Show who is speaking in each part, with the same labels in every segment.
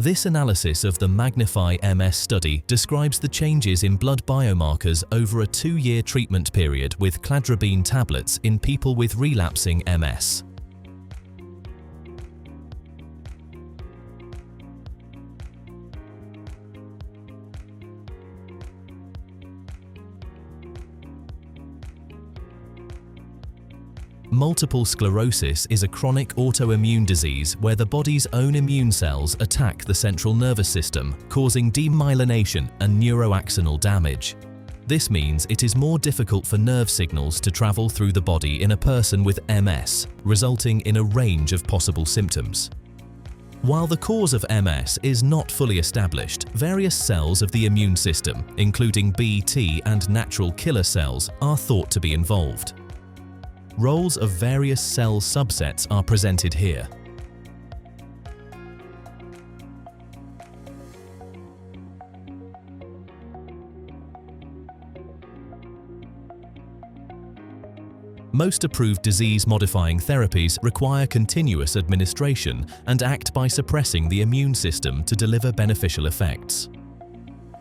Speaker 1: This analysis of the MAGNIFY-MS study describes the changes in blood biomarkers over a 2-year treatment period with Cladribine tablets in people with relapsing MS. Multiple sclerosis is a chronic autoimmune disease where the body's own immune cells attack the central nervous system, causing demyelination and neuroaxonal damage. This means it is more difficult for nerve signals to travel through the body in a person with MS, resulting in a range of possible symptoms. While the cause of MS is not fully established, various cells of the immune system, including B, T, and natural killer cells, are thought to be involved. Roles of various cell subsets are presented here. Most approved disease-modifying therapies require continuous administration and act by suppressing the immune system to deliver beneficial effects.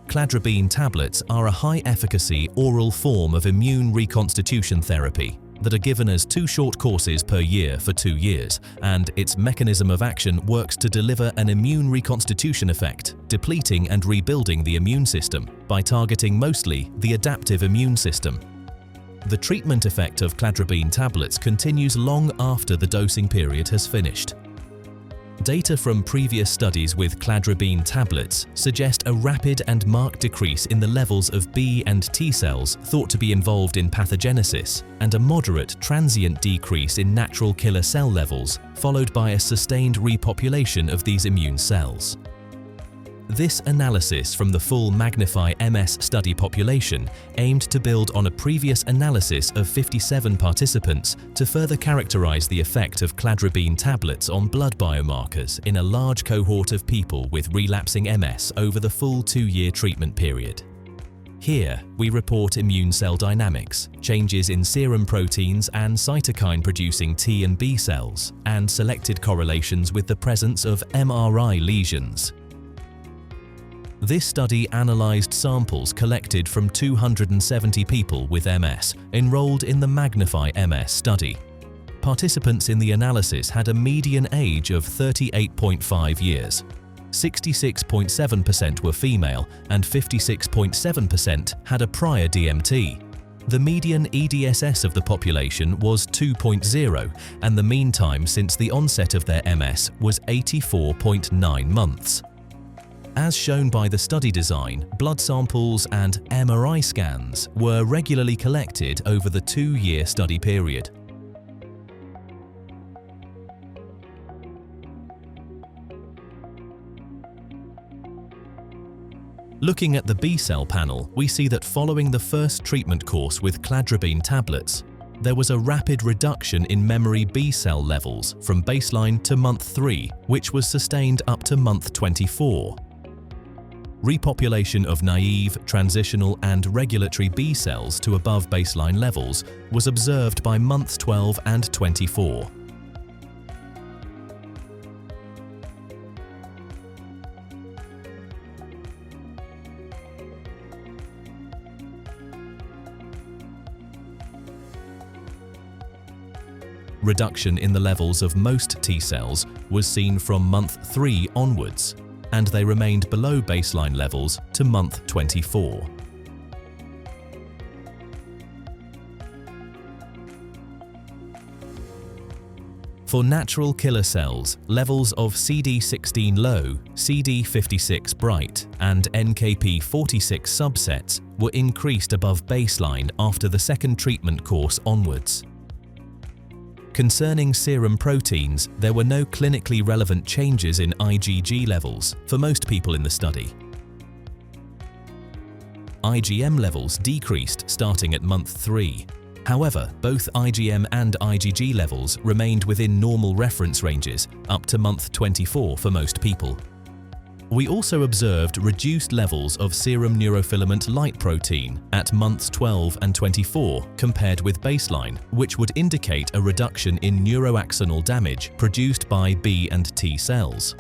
Speaker 1: Cladribine tablets are a high-efficacy oral form of immune reconstitution therapy that are given as 2 short courses per year for 2 years, and its mechanism of action works to deliver an immune reconstitution effect, depleting and rebuilding the immune system by targeting mostly the adaptive immune system. The treatment effect of Cladribine tablets continues long after the dosing period has finished. Data from previous studies with Cladribine tablets suggest a rapid and marked decrease in the levels of B and T cells thought to be involved in pathogenesis, and a moderate transient decrease in natural killer cell levels, followed by a sustained repopulation of these immune cells. This analysis from the full MAGNIFY-MS study population aimed to build on a previous analysis of 57 participants to further characterize the effect of Cladribine tablets on blood biomarkers in a large cohort of people with relapsing MS over the full 2-year treatment period. Here, we report immune cell dynamics, changes in serum proteins and cytokine-producing T and B cells, and selected correlations with the presence of MRI lesions. This study analyzed samples collected from 270 people with MS enrolled in the MAGNIFY-MS study. Participants in the analysis had a median age of 38.5 years. 66.7% were female and 56.7% had a prior DMT. The median EDSS of the population was 2.0, and the mean time since the onset of their MS was 84.9 months. As shown by the study design, blood samples and MRI scans were regularly collected over the 2-year study period. Looking at the B-cell panel, we see that following the first treatment course with Cladribine tablets, there was a rapid reduction in memory B-cell levels from baseline to month 3, which was sustained up to month 24. Repopulation of naive, transitional, and regulatory B cells to above baseline levels was observed by months 12 and 24. Reduction in the levels of most T cells was seen from month 3 onwards, and they remained below baseline levels to month 24. For natural killer cells, levels of CD16 low, CD56 bright, and NKp46 subsets were increased above baseline after the second treatment course onwards. Concerning serum proteins, there were no clinically relevant changes in IgG levels for most people in the study. IgM levels decreased starting at month 3. However, both IgM and IgG levels remained within normal reference ranges up to month 24 for most people. We also observed reduced levels of serum neurofilament light protein at months 12 and 24 compared with baseline, which would indicate a reduction in neuroaxonal damage produced by B and T cells.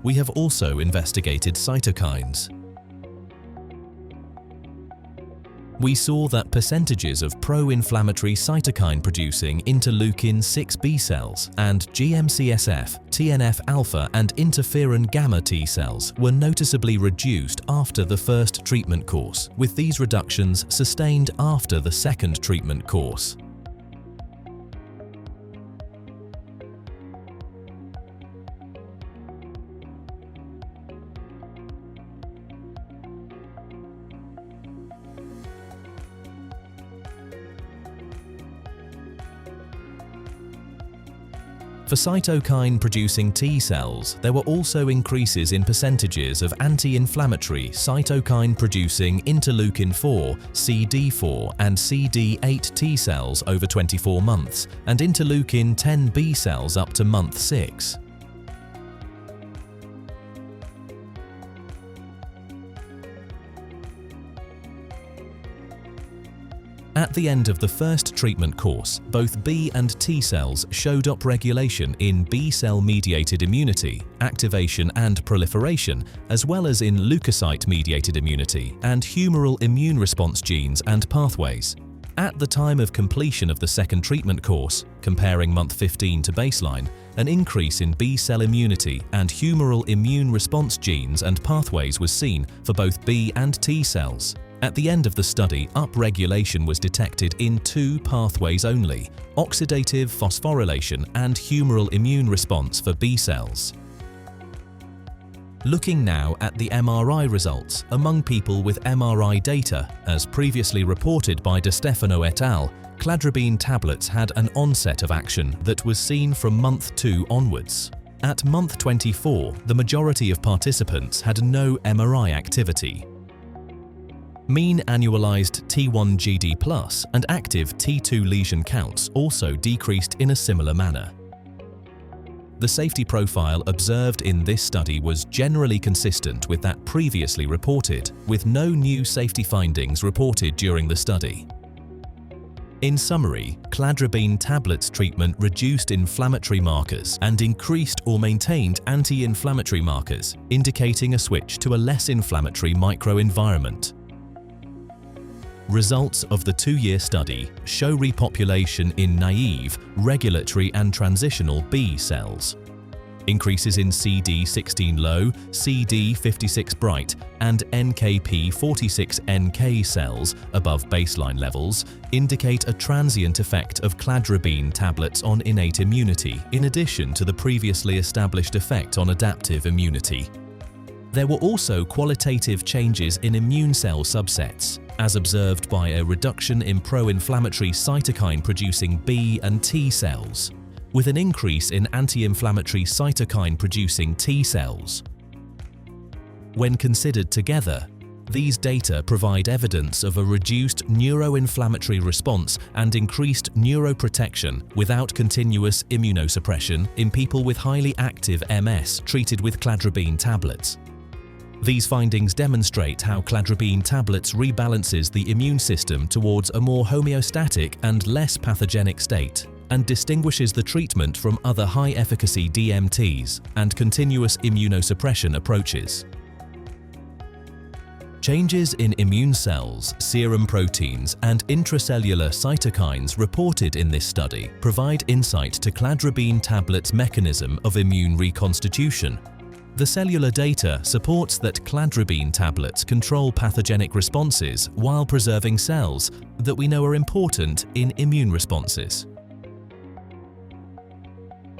Speaker 1: We have also investigated cytokines. We saw that percentages of pro-inflammatory cytokine-producing interleukin-6 B cells and GM-CSF, TNF-alpha and interferon-gamma T cells were noticeably reduced after the first treatment course, with these reductions sustained after the second treatment course. For cytokine-producing T cells, there were also increases in percentages of anti-inflammatory cytokine-producing interleukin-4, CD4 and CD8 T cells over 24 months and interleukin-10 B cells up to month 6. At the end of the first treatment course, both B and T cells showed upregulation in B cell-mediated immunity, activation and proliferation, as well as in leukocyte-mediated immunity and humoral immune response genes and pathways. At the time of completion of the second treatment course, comparing month 15 to baseline, an increase in B cell immunity and humoral immune response genes and pathways was seen for both B and T cells. At the end of the study, upregulation was detected in 2 pathways only: oxidative phosphorylation and humoral immune response for B cells. Looking now at the MRI results among people with MRI data, as previously reported by De Stefano et al., Cladribine tablets had an onset of action that was seen from month 2 onwards. At month 24, the majority of participants had no MRI activity. Mean annualized T1GD+ and active T2 lesion counts also decreased in a similar manner. The safety profile observed in this study was generally consistent with that previously reported, with no new safety findings reported during the study. In summary, Cladribine tablets treatment reduced inflammatory markers and increased or maintained anti-inflammatory markers, indicating a switch to a less inflammatory microenvironment. Results of the 2-year study show repopulation in naive, regulatory and transitional B cells. Increases in CD16 low, CD56 bright and NKp46NK cells above baseline levels indicate a transient effect of Cladribine tablets on innate immunity, in addition to the previously established effect on adaptive immunity. There were also qualitative changes in immune cell subsets, as observed by a reduction in pro-inflammatory cytokine-producing B and T cells, with an increase in anti-inflammatory cytokine-producing T cells. When considered together, these data provide evidence of a reduced neuroinflammatory response and increased neuroprotection without continuous immunosuppression in people with highly active MS treated with Cladribine tablets. These findings demonstrate how Cladribine tablets rebalances the immune system towards a more homeostatic and less pathogenic state, and distinguishes the treatment from other high-efficacy DMTs and continuous immunosuppression approaches. Changes in immune cells, serum proteins, and intracellular cytokines reported in this study provide insight to Cladribine tablets' mechanism of immune reconstitution. The cellular data supports that Cladribine tablets control pathogenic responses while preserving cells that we know are important in immune responses.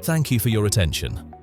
Speaker 1: Thank you for your attention.